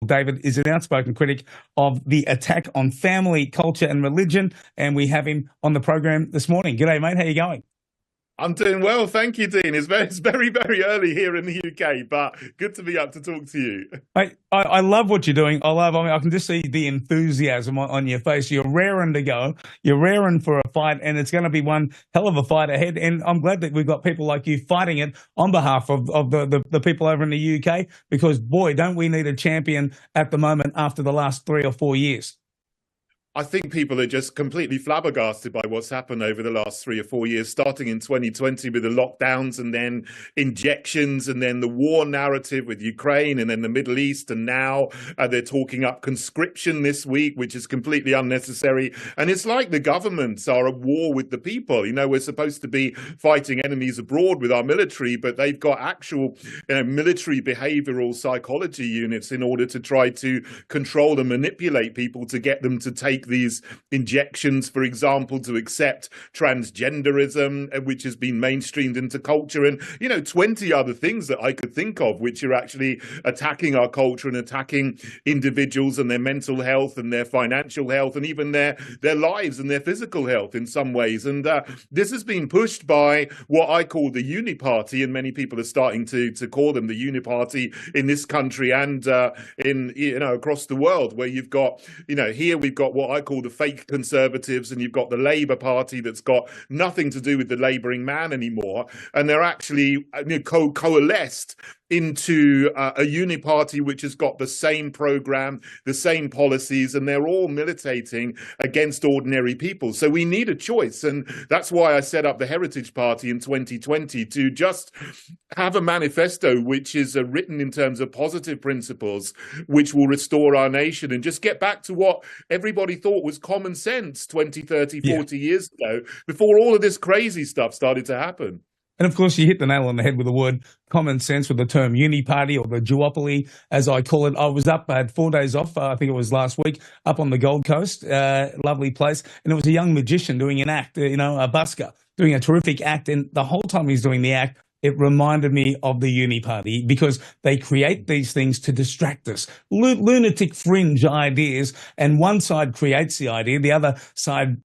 David is an outspoken critic of the attack on family, culture and religion, and we have him on the program this morning. G'day, mate. How you going? I'm doing well, thank you, Dean. It's very, very early here in the UK, but good to be up to talk to you. I love what you're doing. I can just see the enthusiasm on your face. You're raring to go. You're raring for a fight, and it's going to be one hell of a fight ahead. And I'm glad that we've got people like you fighting it on behalf of the people over in the UK, because, boy, don't we need a champion at the moment after the last 3 or 4 years. I think people are just completely flabbergasted by what's happened over the last 3 or 4 years, starting in 2020 with the lockdowns and then injections and then the war narrative with Ukraine and then the Middle East. And now they're talking up conscription this week, which is completely unnecessary. And it's like the governments are at war with the people. You know, we're supposed to be fighting enemies abroad with our military, but they've got actual military behavioral psychology units in order to try to control and manipulate people to get them to take these injections, for example, to accept transgenderism, which has been mainstreamed into culture, and 20 other things that I could think of which are actually attacking our culture and attacking individuals and their mental health and their financial health and even their lives and their physical health in some ways. And this has been pushed by what I call the uni-party, and many people are starting to call them the uni-party in this country and in across the world, where you've got here we've got what I call the fake conservatives, and you've got the Labour Party that's got nothing to do with the labouring man anymore, and they're actually coalesced into a uni-party which has got the same program, the same policies, and they're all militating against ordinary people. So we need a choice, and that's why I set up the Heritage Party in 2020 to just have a manifesto which is written in terms of positive principles which will restore our nation and just get back to what everybody thought was common sense 20, 30, 40 years ago, before all of this crazy stuff started to happen. And of course, you hit the nail on the head with the word common sense, with the term uni-party, or the duopoly, as I call it. I was up, I had 4 days off, I think it was last week, up on the Gold Coast, lovely place. And it was a young magician doing an act, a busker, doing a terrific act. And the whole time he's doing the act, it reminded me of the uni-party, because they create these things to distract us. Lunatic fringe ideas, and one side creates the idea, the other side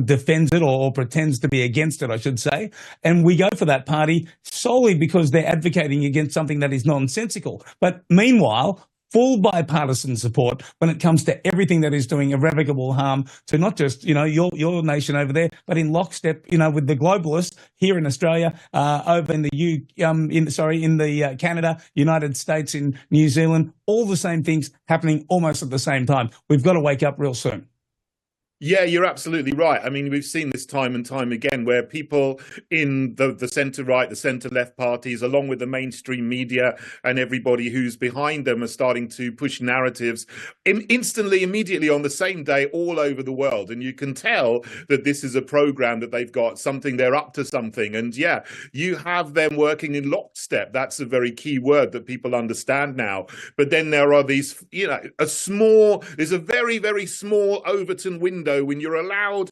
defends it or pretends to be against it, I should say. And we go for that party solely because they're advocating against something that is nonsensical. But meanwhile, full bipartisan support when it comes to everything that is doing irrevocable harm to not just, your nation over there, but in lockstep, with the globalists here in Australia, over in the Canada, United States, in New Zealand, all the same things happening almost at the same time. We've got to wake up real soon. Yeah, you're absolutely right. I mean, we've seen this time and time again, where people in the centre-right, the centre-left parties, along with the mainstream media and everybody who's behind them, are starting to push narratives immediately on the same day all over the world. And you can tell that this is a program that they've got something, they're up to something. And yeah, you have them working in lockstep. That's a very key word that people understand now. But then there are these, there's a very, very small Overton window when you're allowed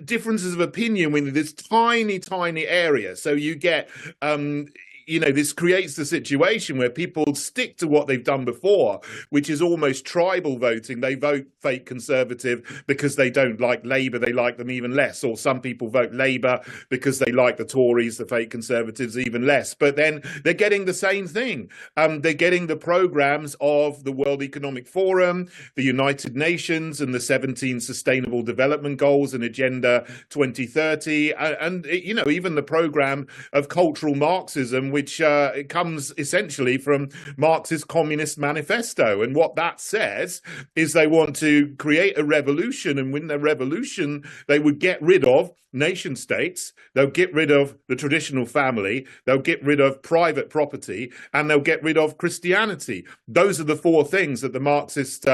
differences of opinion within this tiny area. So you get this creates the situation where people stick to what they've done before, which is almost tribal voting. They vote fake Conservative because they don't like Labour, they like them even less. Or some people vote Labour because they like the Tories, the fake Conservatives, even less. But then they're getting the same thing. They're getting the programmes of the World Economic Forum, the United Nations, and the 17 Sustainable Development Goals and Agenda 2030, and even the programme of cultural Marxism, which comes essentially from Marx's Communist Manifesto. And what that says is they want to create a revolution, and with the revolution, they would get rid of nation states, they'll get rid of the traditional family, they'll get rid of private property, and they'll get rid of Christianity. Those are the four things that the Marxist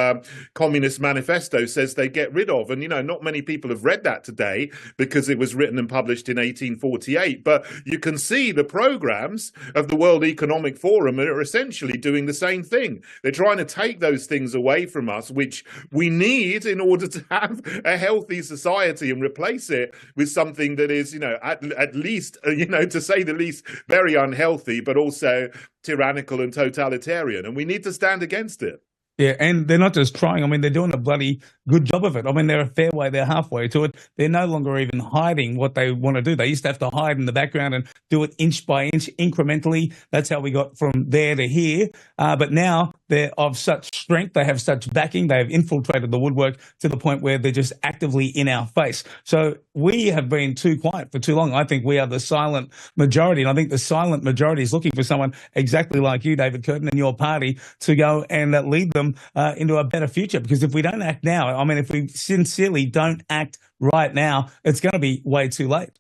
Communist Manifesto says they get rid of. And, not many people have read that today because it was written and published in 1848. But you can see the programs of the World Economic Forum are essentially doing the same thing. They're trying to take those things away from us, which we need in order to have a healthy society, and replace it with something that is, at least, to say the least, very unhealthy, but also tyrannical and totalitarian. And we need to stand against it. Yeah, and they're not just trying. I mean, they're doing a bloody good job of it. I mean, they're a fair way, they're halfway to it. They're no longer even hiding what they want to do. They used to have to hide in the background and do it inch by inch, incrementally. That's how we got from there to here. But now they're of such strength, they have such backing, they have infiltrated the woodwork to the point where they're just actively in our face. So we have been too quiet for too long. I think we are the silent majority, and I think the silent majority is looking for someone exactly like you, David Curtin, and your party to go and lead them into a better future. Because if we don't act now, I mean, if we sincerely don't act right now, it's going to be way too late.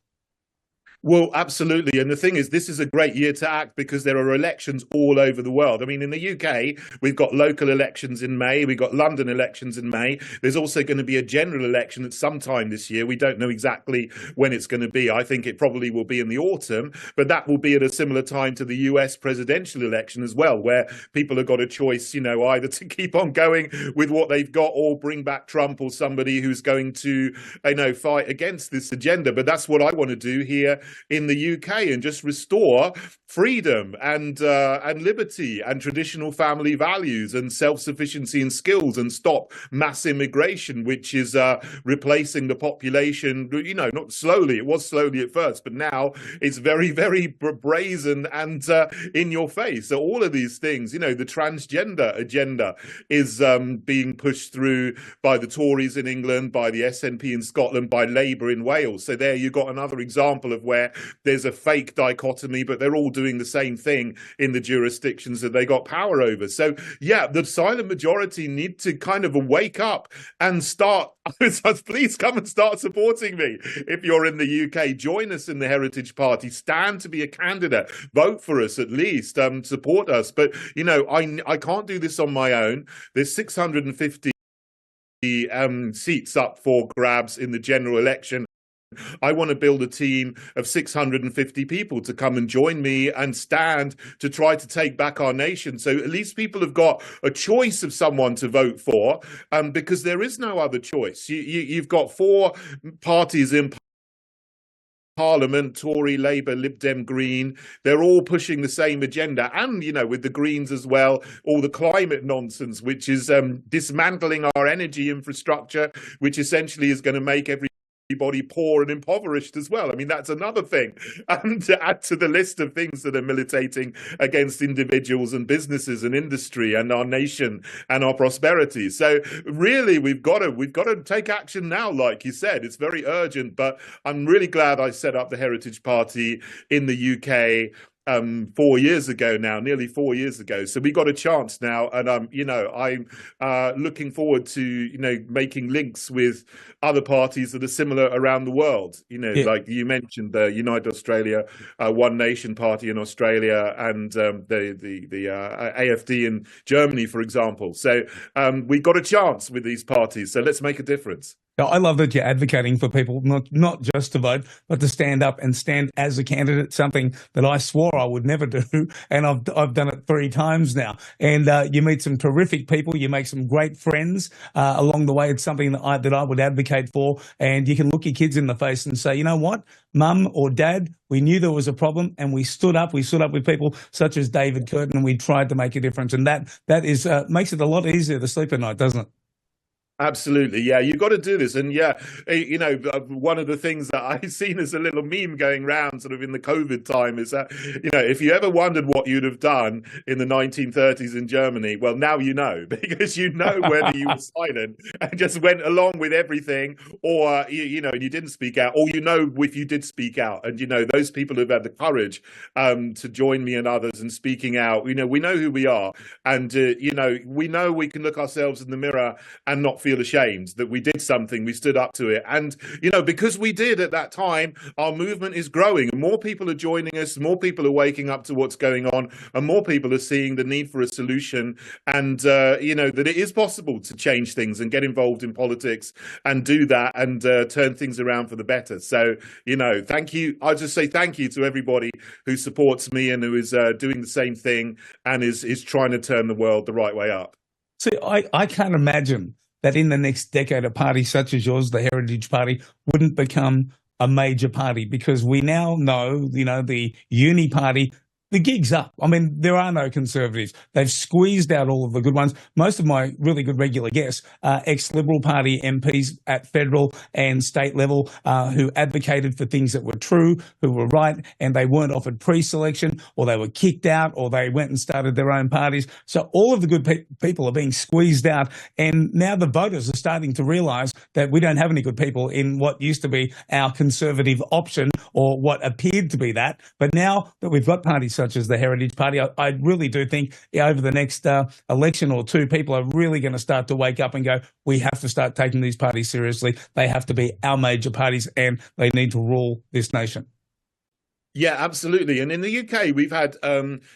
Well, absolutely. And the thing is, this is a great year to act because there are elections all over the world. I mean, in the UK, we've got local elections in May. We've got London elections in May. There's also going to be a general election at some time this year. We don't know exactly when it's going to be. I think it probably will be in the autumn, but that will be at a similar time to the US presidential election as well, where people have got a choice, you know, either to keep on going with what they've got or bring back Trump or somebody who's going to, you know, fight against this agenda. But that's what I want to do here in the UK and just restore freedom and liberty and traditional family values and self-sufficiency and skills, and stop mass immigration, which is replacing the population, you know, not slowly. It was slowly at first, but now it's very, very brazen and in your face. So all of these things, you know, the transgender agenda is being pushed through by the Tories in England, by the SNP in Scotland, by Labour in Wales. So there you got another example of where there's a fake dichotomy, but they're all doing the same thing in the jurisdictions that they got power over. So yeah, the silent majority need to kind of wake up and start. Please come and start supporting me. If you're in the UK, join us in the Heritage Party, stand to be a candidate, vote for us at least, support us. But you know, I can't do this on my own. There's 650 seats up for grabs in the general election. I want to build a team of 650 people to come and join me and stand to try to take back our nation. So at least people have got a choice of someone to vote for, because there is no other choice. You've got four parties in Parliament: Tory, Labour, Lib Dem, Green. They're all pushing the same agenda. And, you know, with the Greens as well, all the climate nonsense, which is dismantling our energy infrastructure, which essentially is going to make everybody poor and impoverished as well. I mean, that's another thing to add to the list of things that are militating against individuals and businesses and industry and our nation and our prosperity. So really, we've got to take action now. Like you said, it's very urgent. But I'm really glad I set up the Heritage Party in the UK 4 years ago now, nearly 4 years ago. So we got a chance now, and you know, I'm looking forward to, you know, making links with other parties that are similar around the world. You know, like you mentioned, the United Australia One Nation Party in Australia, and the AFD in Germany, for example. So we got a chance with these parties. So let's make a difference. I love that you're advocating for people not just to vote, but to stand up and stand as a candidate, something that I swore I would never do, and I've done it 3 times now. And you meet some terrific people, you make some great friends along the way. It's something that I would advocate for, and you can look your kids in the face and say, you know what, Mum or Dad, we knew there was a problem, and we stood up. We stood up with people such as David Curtin, and we tried to make a difference. And that is makes it a lot easier to sleep at night, doesn't it? Absolutely. Yeah, you've got to do this. And yeah, you know, one of the things that I've seen as a little meme going around sort of in the COVID time is that, you know, if you ever wondered what you'd have done in the 1930s in Germany, well, now you know, because you know whether you were silent and just went along with everything, or, you know, you didn't speak out, or, you know, if you did speak out. And, you know, those people who've had the courage to join me and others in speaking out, you know, we know who we are. And, you know we can look ourselves in the mirror and not feel ashamed that we did something, we stood up to it. And, you know, because we did at that time, our movement is growing, and more people are joining us, more people are waking up to what's going on, and more people are seeing the need for a solution, and, you know, that it is possible to change things and get involved in politics and do that and turn things around for the better. So, you know, thank you. I'll just say thank you to everybody who supports me and who is doing the same thing and is trying to turn the world the right way up. See, I can't imagine that in the next decade, a party such as yours, the Heritage Party, wouldn't become a major party, because we now know, you know, the uni-party the gig's up. I mean, there are no Conservatives. They've squeezed out all of the good ones. Most of my really good regular guests are ex-Liberal Party MPs at federal and state level who advocated for things that were true, who were right, and they weren't offered pre-selection, or they were kicked out, or they went and started their own parties. So all of the good people are being squeezed out, and now the voters are starting to realise that we don't have any good people in what used to be our Conservative option, or what appeared to be that. But now that we've got parties such as the Heritage Party, I really do think over the next election or two, people are really going to start to wake up and go, we have to start taking these parties seriously. They have to be our major parties, and they need to rule this nation. Yeah, absolutely. And in the UK, we've had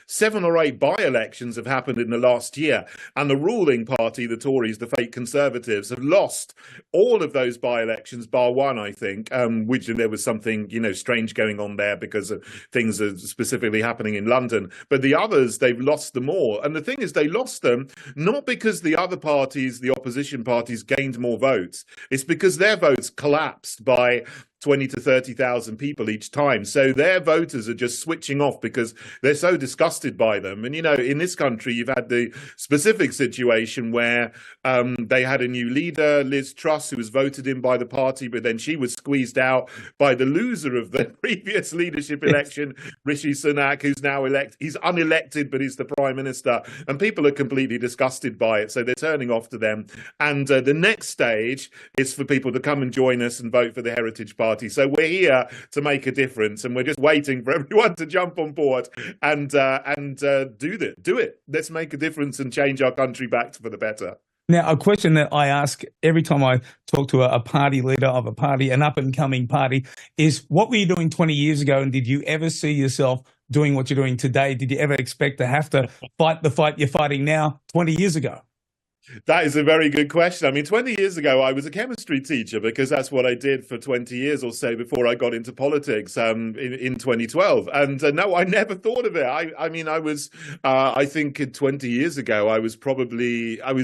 7 or 8 by-elections have happened in the last year. And the ruling party, the Tories, the fake Conservatives, have lost all of those by-elections, bar one, I think, which there was something, strange going on there because of things are specifically happening in London. But the others, they've lost them all. And the thing is, they lost them not because the other parties, the opposition parties, gained more votes. It's because their votes collapsed by 20 to 30,000 people each time. So their voters are just switching off because they're so disgusted by them. And, in this country, you've had the specific situation where they had a new leader, Liz Truss, who was voted in by the party, but then she was squeezed out by the loser of the previous leadership election, Rishi Sunak, who's now he's unelected, but he's the Prime Minister. And people are completely disgusted by it. So they're turning off to them. And the next stage is for people to come and join us and vote for the Heritage Party. So we're here to make a difference, and we're just waiting for everyone to jump on board and do it. Let's make a difference and change our country back for the better. Now, a question that I ask every time I talk to a party leader of a party, an up-and-coming party, is what were you doing 20 years ago, and did you ever see yourself doing what you're doing today? Did you ever expect to have to fight the fight you're fighting now 20 years ago? That is a very good question. I mean, 20 years ago, I was a chemistry teacher because that's what I did for 20 years or so before I got into politics in 2012. And no, I never thought of it. I think 20 years ago, I was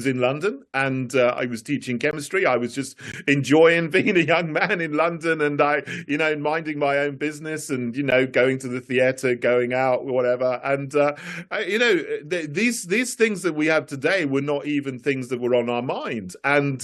in London and I was teaching chemistry. I was just enjoying being a young man in London and minding my own business and, going to the theatre, going out, whatever. And, these things that we have today were not even things that were on our mind. And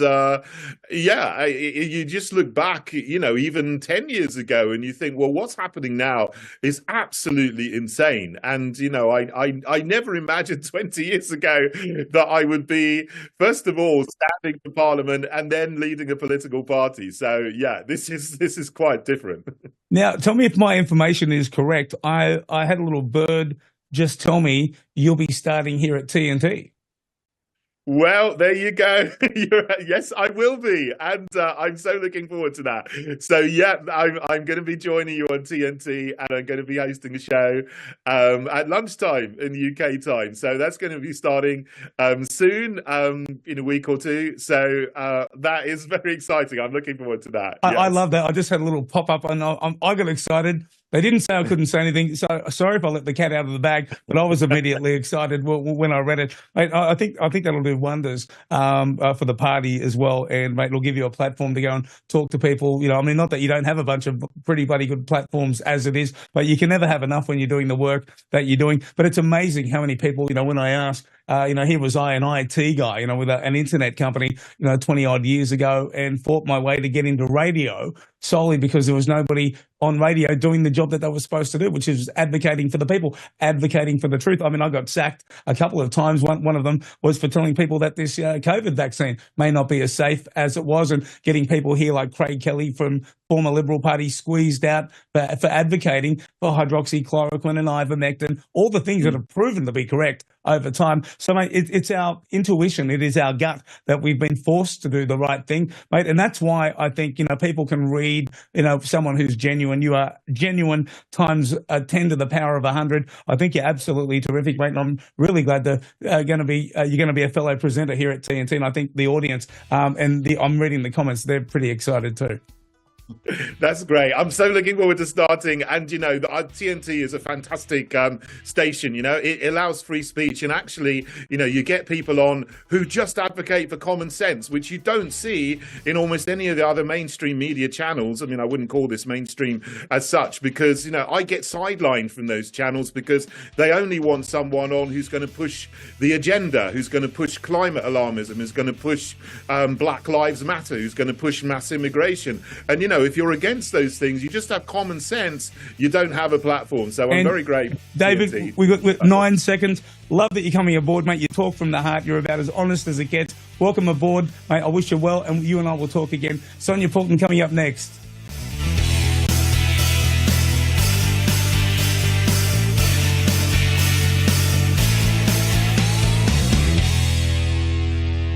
you just look back, even 10 years ago and you think, well, what's happening now is absolutely insane. And, I never imagined 20 years ago that I would be, first of all, standing for Parliament and then leading a political party. So, yeah, this is quite different. Now, tell me if my information is correct. I had a little bird just tell me you'll be starting here at TNT. Well, there you go. Yes, I will be. And I'm so looking forward to that. So, yeah, I'm going to be joining you on TNT and I'm going to be hosting a show at lunchtime in UK time. So that's going to be starting soon, in a week or two. So that is very exciting. I'm looking forward to that. Yes. I love that. I just had a little pop-up and I got excited. They didn't say I couldn't say anything, so sorry if I let the cat out of the bag, but I was immediately excited when I read it. Mate, I think that'll do wonders for the party as well, and mate, it'll give you a platform to go and talk to people. Not that you don't have a bunch of pretty bloody good platforms as it is, but you can never have enough when you're doing the work that you're doing. But it's amazing how many people, when I ask, here was I, an IT guy, with an internet company, 20 odd years ago, and fought my way to get into radio solely because there was nobody on radio doing the job that they were supposed to do, which is advocating for the people, advocating for the truth. I mean, I got sacked a couple of times. One of them was for telling people that this COVID vaccine may not be as safe as it was, and getting people here like Craig Kelly from former Liberal Party squeezed out for advocating for hydroxychloroquine and ivermectin, all the things that have proven to be correct over time. So, mate, it's our intuition, it is our gut that we've been forced to do the right thing, mate. And that's why I think, people can read, someone who's genuine. You are genuine times 10 to the power of 100. I think you're absolutely terrific, mate. And I'm really glad that you're going to be a fellow presenter here at TNT. And I think the audience I'm reading the comments, they're pretty excited too. That's great. I'm so looking forward to starting. And, you know, TNT is a fantastic station. You know, it allows free speech. And actually, you know, you get people on who just advocate for common sense, which you don't see in almost any of the other mainstream media channels. I mean, I wouldn't call this mainstream as such because, you know, I get sidelined from those channels because they only want someone on who's going to push the agenda, who's going to push climate alarmism, who's going to push Black Lives Matter, who's going to push mass immigration. And, you know, if you're against those things, you just have common sense, you don't have a platform. So I'm very grateful. David, we've got 9 seconds. Love that you're coming aboard, mate. You talk from the heart. You're about as honest as it gets. Welcome aboard, mate. I wish you well, and you and I will talk again. Sonia Fulton coming up next.